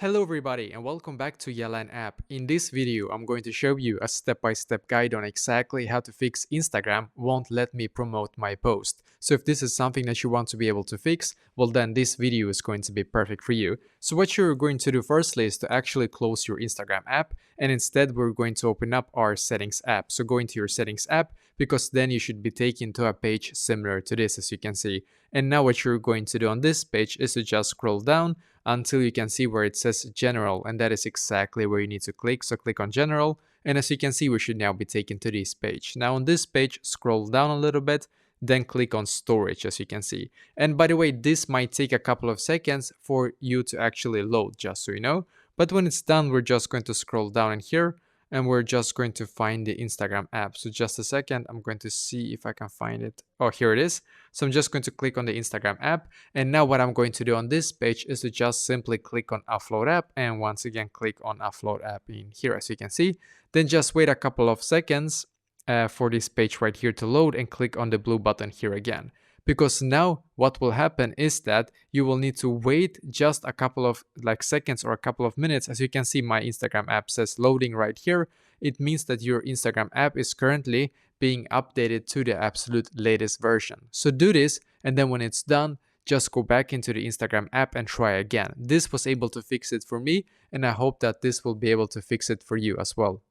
Hello everybody and welcome back to Yalan app. In this video, I'm going to show you a step-by-step guide on exactly how to fix Instagram won't let me promote my post. So if this is something that you want to be able to fix, well then this video is going to be perfect for you. So what you're going to do firstly is to actually close your Instagram app, and instead we're going to open up our settings app. So go into your settings app, because then you should be taken to a page similar to this, as you can see. And now what you're going to do on this page is to just scroll down until you can see where it says general, and that is exactly where you need to click. So click on general, and as you can see, we should now be taken to this page. Now on this page, scroll down a little bit, then click on storage, as you can see. And by the way, this might take a couple of seconds for you to actually load, just so you know. But when it's done, we're just going to scroll down in here, and we're just going to find the Instagram app. So just a second, I'm going to see if I can find it. Oh, here it is. So I'm just going to click on the Instagram app. And now what I'm going to do on this page is to just simply click on upload app, and once again click on upload app in here, as you can see. Then just wait a couple of seconds for this page right here to load, and click on the blue button here again. Because now what will happen is that you will need to wait just a couple of seconds or a couple of minutes. As you can see, my Instagram app says loading right here. It means that your Instagram app is currently being updated to the absolute latest version. So do this, and then when it's done, just go back into the Instagram app and try again. This was able to fix it for me, and I hope that this will be able to fix it for you as well.